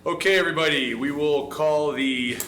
Okay, everybody, we will call the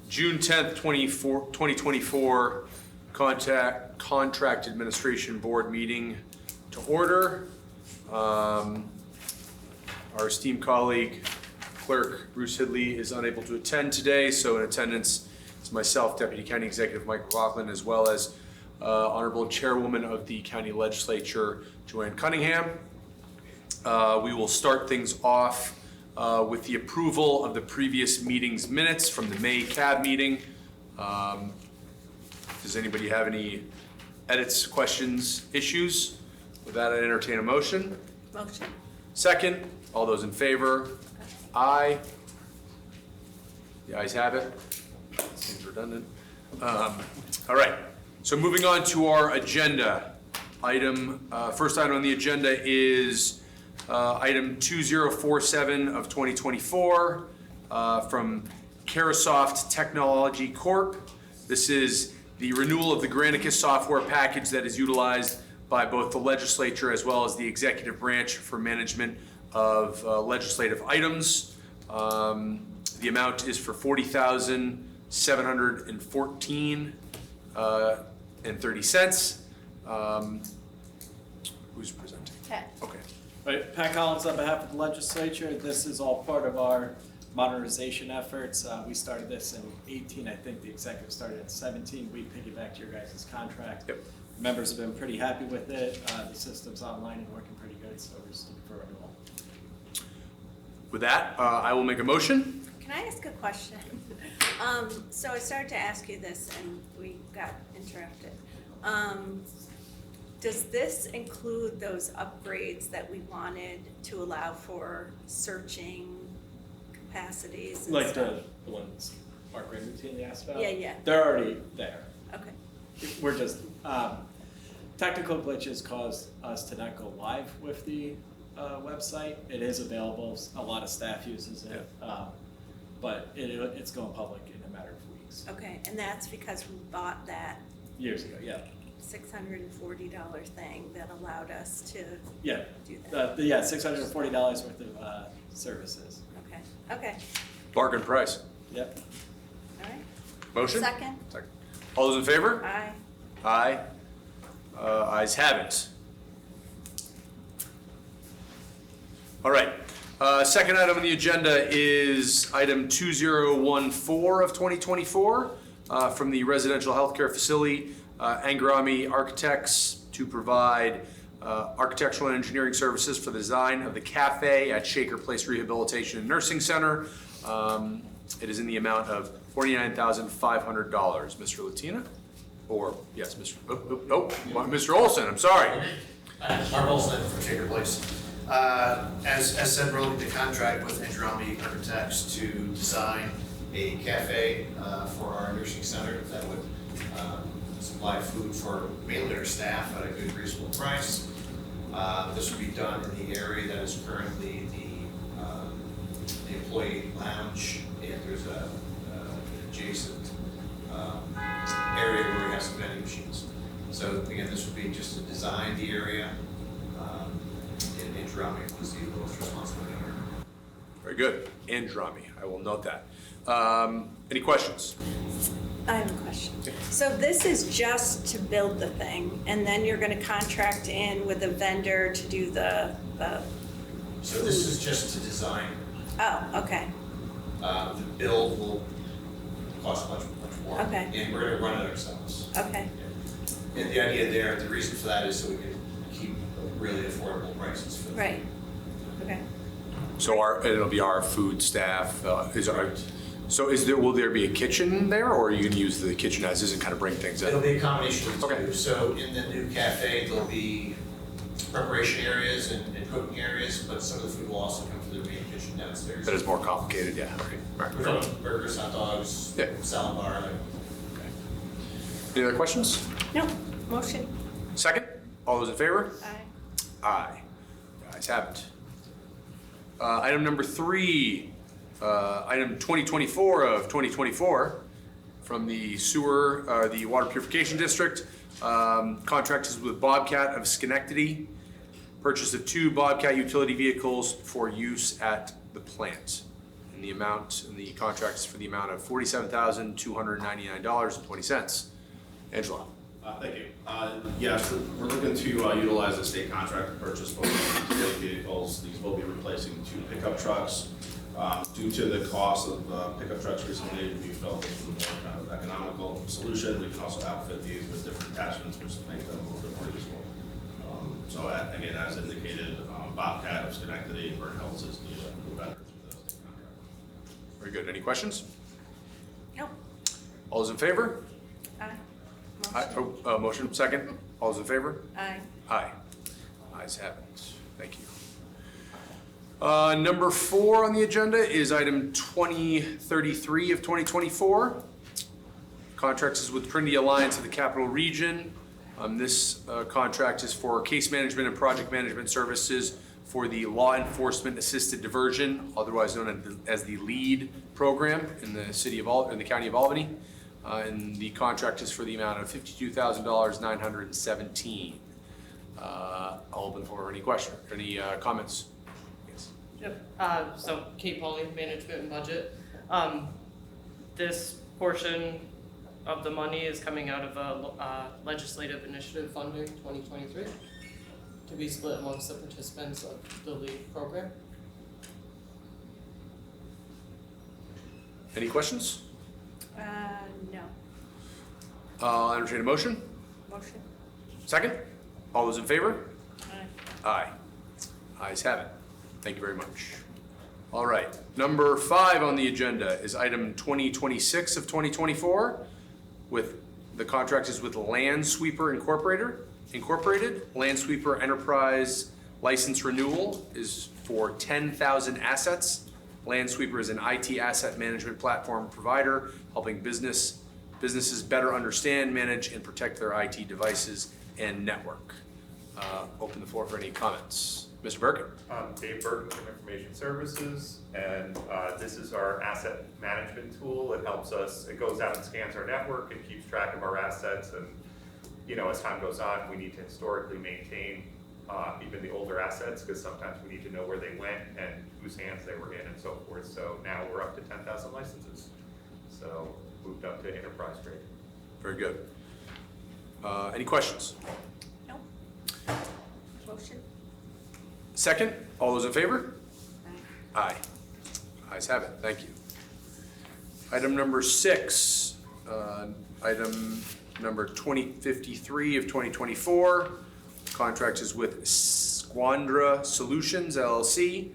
June 10th, 2024 Contract Administration Board meeting to order. Our esteemed colleague, Clerk Bruce Hidley, is unable to attend today, so in attendance is myself, Deputy County Executive Mike McLaughlin, as well as Honorable Chairwoman of the County Legislature, Joanne Cunningham. We will start things off with the approval of the previous meeting's minutes from the May CAB meeting. Does anybody have any edits, questions, issues? With that, I entertain a motion. Motion. Second, all those in favor? Aye. The ayes have it. Seems redundant. All right, so moving on to our agenda. First item on the agenda is item 2047 of 2024 from Carasoft Technology Corp. This is the renewal of the Granicus software package that is utilized by both the legislature as well as the executive branch for management of legislative items. The amount is for $40,714 and 30 cents. Who's presenting? Pat. Okay. Right, Pat Collins on behalf of the legislature. This is all part of our modernization efforts. We started this in 18. I think the executive started in 17. We piggybacked your guys' contract. Yep. Members have been pretty happy with it. The system's online and working pretty good, so we're just looking for renewal. With that, I will make a motion. Can I ask a question? So I started to ask you this and we got interrupted. Does this include those upgrades that we wanted to allow for searching capacities and Like stuff? the ones Mark Ray routinely asked about? Yeah. They're already there. Okay. We're just, technical glitches caused us to not go live with the website. It is available, a lot of staff uses it, but it's going public in a matter of weeks. Okay, and that's because we bought that Years ago, yeah. $640 thing that allowed us to Yeah, do that. yeah, $640 worth of services. Okay, Bargain price. Yep. all right. Motion? Second. Second. All those in favor? Aye. Aye. Ayes have it. All right. Second item on the agenda is item 2014 of 2024 from the residential healthcare facility, Angarami Architects, to provide architectural and engineering services for the design of the cafe at Shaker Place Rehabilitation and Nursing Center. It is in the amount of $49,500. Mr. Latina? Or, yes, Mr. Olson, I'm sorry. Mark Olson from Shaker Place. As said, we're looking to contract with Angarami Architects to design a cafe for our nursing center that would supply food for mainly our staff at a good reasonable price. This would be done in the area that is currently the employee lounge, and there's an adjacent area where we have some vending machines. So again, this would be just to design the area, and Angarami was the lowest responsibility owner. Very good. Angarami, I will note that. Any questions? I have a question. So this is just to build the thing, and then you're gonna contract in with a vendor to do the So this is just to design. oh, okay, The build will cost much more. Okay. And we're gonna run it ourselves. okay, And the idea there, the reason for that is so we can keep really affordable prices for the right, okay. So it'll be our food staff, will there be a kitchen there, or you can use the kitchen as is and kind of bring things It'll in? be a combination of the Okay. two. So in the new cafe, there'll be preparation areas and cooking areas, but some of the food will also come to the main kitchen downstairs. That is more complicated, yeah. Okay. We're talking burgers, hot dogs, Yeah. salad bar. Any other questions? No, motion, Second? All those in favor? aye. Aye. The ayes have it. Item number 3, item 2024 of 2024 from the the Water Purification District. Contract is with Bobcat of Schenectady. Purchase of 2 Bobcat utility vehicles for use at the plant. And the contract is for the amount of $47,299.20. Angelo? Thank you. Yes, we're looking to utilize a state contract to purchase both vehicles. These will be replacing 2 pickup trucks. Due to the cost of pickup trucks recently, we felt this was a more kind of economical solution. We can also outfit these with different attachments, which will make them a little bit more useful. Again, as indicated, Bobcat of Schenectady and Burnt Hills is the vendor for the state contract. Very good. Any questions? No. All those in favor? Aye. Aye. Motion second. All those in favor? Aye. Aye. Ayes have it. Thank you. Number 4 on the agenda is item 2033 of 2024. Contract is with Trinity Alliance of the Capital Region. This contract is for case management and project management services for the Law Enforcement Assisted Diversion, otherwise known as the LEAD program in the county of Albany. And the contract is for the amount of $52,917. I'll open the floor for any questions, any comments. Yes. Yep, so Kate Pauly, Management and Budget. This portion of the money is coming out of legislative initiative funding 2023 to be split amongst the participants of the LEAD program. Any questions? No. I'll entertain a motion. Motion. Second? All those in favor? Aye. Aye. Ayes have it. Thank you very much. All right, number 5 on the agenda is item 2026 of 2024 with the contract is with Land Sweeper Incorporated. Land Sweeper Enterprise license renewal is for 10,000 assets. Land Sweeper is an IT asset management platform provider helping businesses better understand, manage, and protect their IT devices and network. Open the floor for any comments. Mr. Birkin. Dave Burton from Information Services, and this is our asset management tool. It helps us, it goes out and scans our network and keeps track of our assets, and as time goes on, we need to historically maintain even the older assets, because sometimes we need to know where they went and whose hands they were in and so forth. So now we're up to 10,000 licenses. So moved up to enterprise grade. Very good. Any questions? No. Motion. Second, all those in favor? Aye. Aye. Ayes have it, thank you. Item number 6, item number 2053 of 2024. Contract is with Squandra Solutions LLC,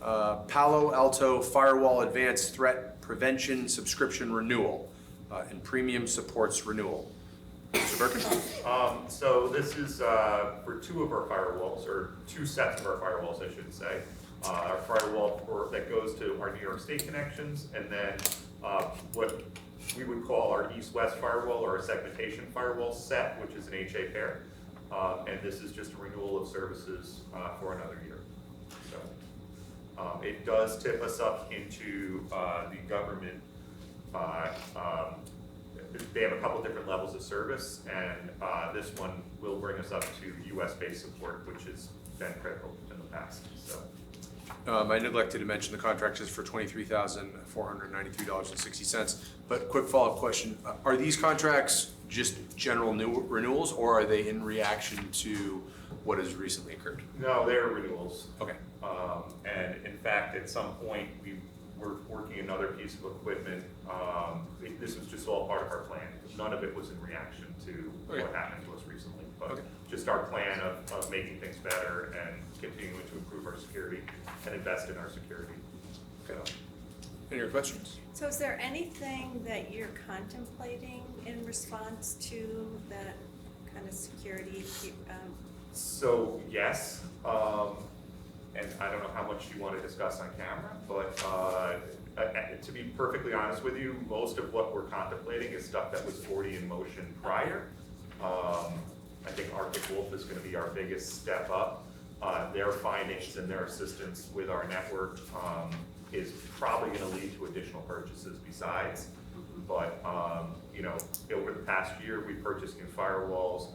Palo Alto Firewall Advanced Threat Prevention Subscription Renewal, and Premium Supports Renewal. Mr. Birkin? So this is for 2 of our firewalls, or 2 sets of our firewalls, I should say. Our firewall that goes to our New York State connections, and then what we would call our East-West firewall or a segmentation firewall set, which is an HA pair. And this is just a renewal of services for another year. So it does tip us up into the government. They have a couple different levels of service, and this one will bring us up to US-based support, which has been critical in the past. So. I neglected to mention the contract is for $23,493.60. But quick follow-up question, are these contracts just general new renewals, or are they in reaction to what has recently occurred? No, they're renewals. Okay. And in fact, at some point, we were working another piece of equipment. This was just all part of our plan. None of it was in reaction to what happened to us recently, but just our plan of making things better and continuing to improve our security and invest in our security. Okay. Any other questions? So is there anything that you're contemplating in response to that kind of security? So yes, and I don't know how much you want to discuss on camera, but to be perfectly honest with you, most of what we're contemplating is stuff that was already in motion prior. I think Arctic Wolf is going to be our biggest step up. Their findings and their assistance with our network is probably going to lead to additional purchases besides. But over the past year, we purchased new firewalls.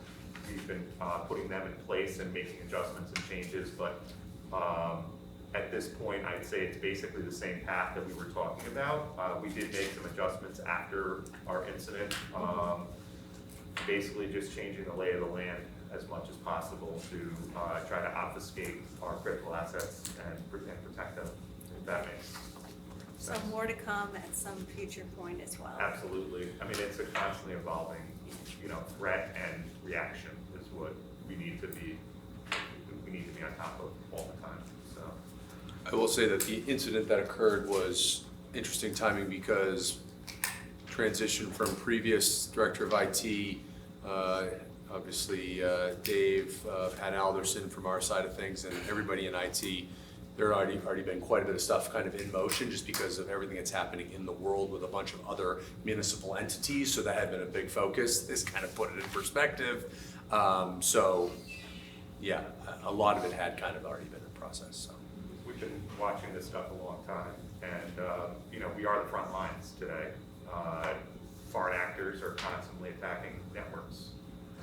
We've been putting them in place and making adjustments and changes. But At this point, I'd say it's basically the same path that we were talking about. We did make some adjustments after our incident, basically just changing the lay of the land as much as possible to try to obfuscate our critical assets and protect them, if that makes So sense. more to come at some future point as well. Absolutely. I mean, it's a constantly evolving, threat and reaction is what we need to be on top of all the time, so. I will say that the incident that occurred was interesting timing because transition from previous director of IT, obviously Dave, Pat Alderson from our side of things, and everybody in IT, there already been quite a bit of stuff kind of in motion just because of everything that's happening in the world with a bunch of other municipal entities. So that had been a big focus. This kind of put it in perspective. So yeah, a lot of it had kind of already been in process. So. We've been watching this stuff a long time, and, we are the front lines today. Foreign actors are constantly attacking networks,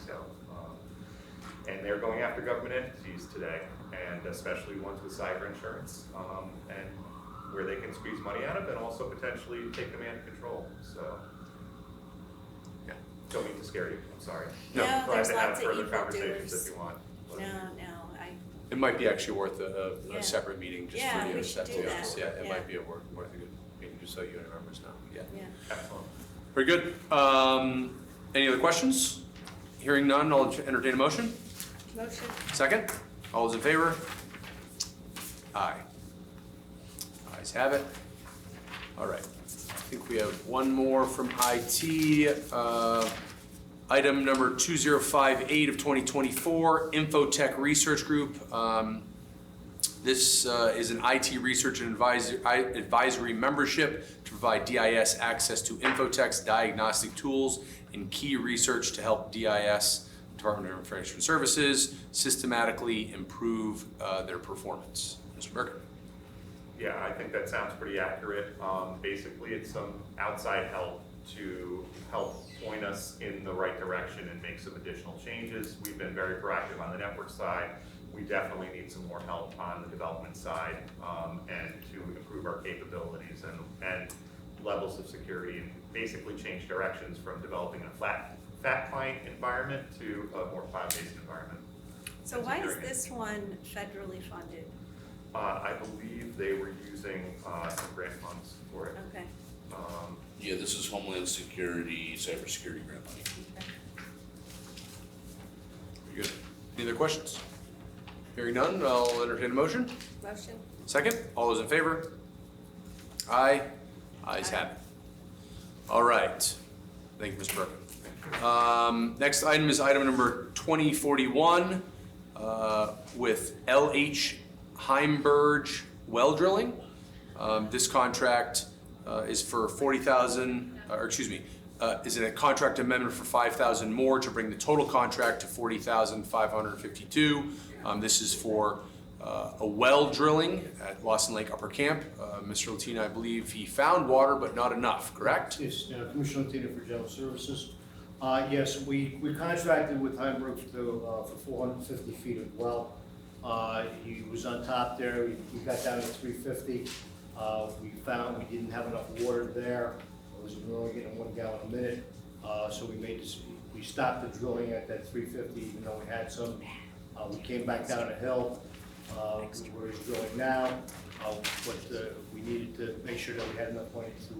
so, and they're going after government entities today, and especially ones with cyber insurance, and where they can squeeze money out of and also potentially take command and control, so. Yeah. Don't mean to scare you, I'm sorry. No, Glad there's to have lots of further conversations evildoers. if you want. but- No, It might be actually worth a Yeah. separate meeting just Yeah, for you. we should do that. Yeah, it Yeah. might be worth a good meeting, just so you and members know, yeah. yeah. Excellent. Very good. Any other questions? Hearing none, I'll entertain a motion. Motion. Second, all those in favor? Aye. Ayes have it. All right, I think we have one more from IT. Item number 2058 of 2024, Infotech Research Group. This is an IT research and advisory membership to provide DIS access to Infotech's diagnostic tools and key research to help DIS, Department of Information Services, systematically improve their performance. Mr. Birkin. Yeah, I think that sounds pretty accurate. Basically, it's some outside help to help point us in the right direction and make some additional changes. We've been very proactive on the network side. We definitely need some more help on the development side, and to improve our capabilities and levels of security, and basically change directions from developing a fat client environment to a more cloud-based environment. So and why is securing it. this one federally funded? I believe they were using some grant funds for it. Okay. Yeah, this is Homeland Security, cybersecurity grant money. Very good. Any other questions? Hearing none, I'll entertain a motion. Motion. Second, all those in favor? Aye. Ayes have it. All right. Thank you, Mr. Birkin. Next item is item number 2041 with LH Heimberg Well Drilling. This contract is for 40,000, is it a contract amendment for 5,000 more to bring the total contract to 40,552. This is for a well drilling at Lawson Lake Upper Camp. Mr. Latina, I believe he found water, but not enough, correct? Yes, Commissioner Latina for General Services. Yes, we contracted with Heimberg for 450 feet of well. He was on top there, we got down to 350. We found we didn't have enough water there. We were only getting 1 gallon a minute. So we stopped the drilling at that 350, even though we had some. We came back down the hill, where he's drilling now. But we needed to make sure that we had enough money to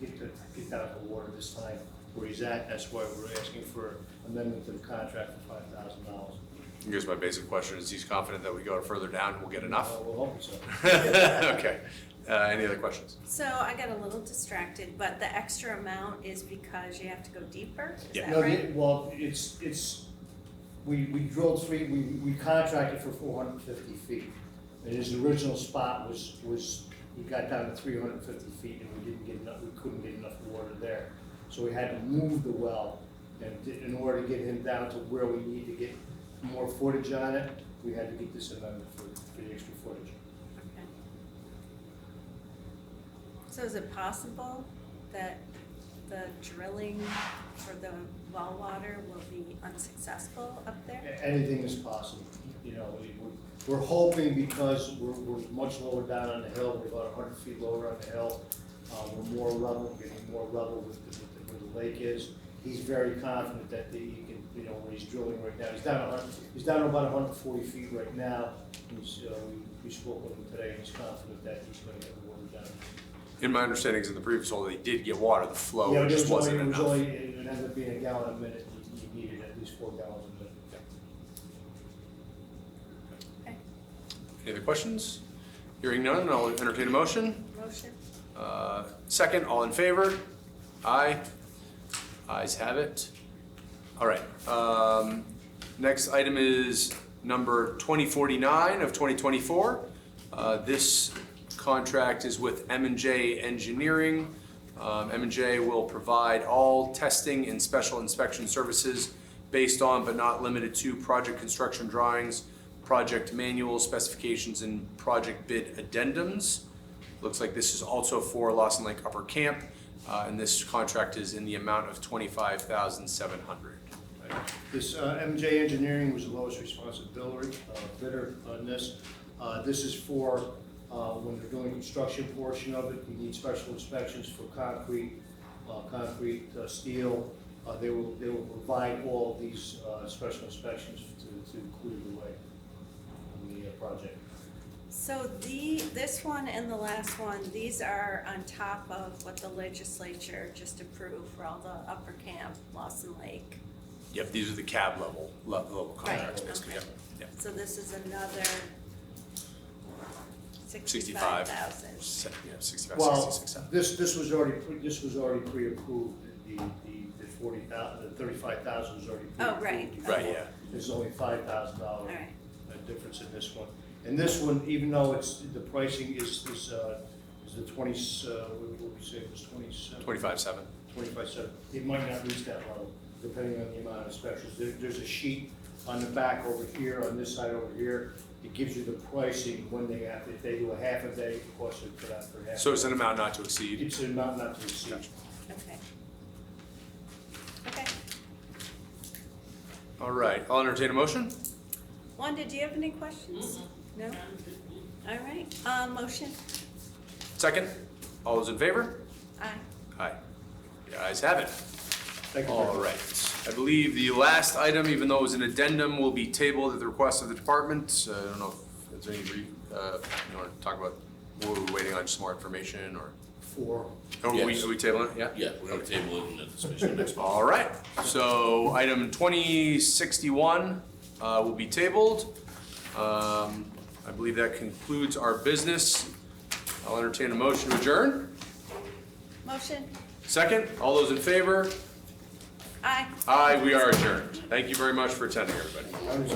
get down to water this time where he's at. That's why we're asking for amendment to the contract for $5,000. I guess my basic question is, he's confident that we go further down and we'll get enough? We'll hope so. Okay. Any other questions? So I got a little distracted, but the extra amount is because you have to go deeper? Is Yeah. that No, right? well, we drilled we contracted for 450 feet. And his original spot was, he got down to 350 feet and we couldn't get enough water there. So we had to move the well, and in order to get him down to where we need to get more footage on it, we had to get this amendment for the extra footage. Okay. So is it possible that the drilling for the well water will be unsuccessful up there? Anything is possible, We're hoping because we're much lower down on the hill, we're about 100 feet lower on the hill. We're more level, getting more level with where the lake is. He's very confident that he can, where he's drilling right now, he's down to about 140 feet right now. We spoke with him today, and he's confident that he's gonna get the water down. In my understanding is in the previous hole, they did get water, the flow Yeah, just wasn't it enough. ended up being a gallon a minute, you needed at least 4 gallons a minute. Okay. Any other questions? Hearing none, I'll entertain a motion. Motion? Second, all in favor? Aye. Ayes have it. All right. Next item is number 2049 of 2024. This contract is with M&J Engineering. M&J will provide all testing and special inspection services based on but not limited to project construction drawings, project manual specifications, and project bid addendums. Looks like this is also for Lawson Lake Upper Camp, and this contract is in the amount of $25,700. This MJ Engineering was the lowest responsibility bidder on this. This is for when they're doing construction portion of it, you need special inspections for concrete, steel. They will provide all of these special inspections to clear the way on the project. So this one and the last one, these are on top of what the legislature just approved for all the Upper Camp, Lawson Lake. Yep, these are the cab level contracts, Right, basically. okay. Yep. So this is another 65. 65,000. Yeah, 65, Well, 66,000. this was already pre-approved. The 40,000, the 35,000 was already Oh, pre-approved. right. Right, yeah. There's only $5,000 All right. difference in this one. And this one, even though the pricing is the 20, what would we say, it was 27? 25.7. 25.7, it might not reach that level, depending on the amount of inspections. There's a sheet on the back over here, on this side over here, it gives you the pricing when they have, if they do a half a day, of course, it put out for half. So it's an amount not to exceed. It's an amount not to exceed. Gotcha. Okay. Okay. All right, I'll entertain a motion. Wanda, do you have any questions? No? All right, motion? Second, all those in favor? Aye. Aye. The ayes have it. Thank you very All much. right. I believe the last item, even though it was an addendum, will be tabled at the request of the department. I don't know if there's any, you want to talk about, what we're waiting on, just more information, or? For, Are we Yes. tabling it? Yeah? Yeah, we're gonna table it and discuss it next month. All right, so item 2061 will be tabled. I believe that concludes our business. I'll entertain a motion to adjourn. Motion? Second, all those in favor? Aye. Aye, we are adjourned. Thank you very much for attending, everybody. I was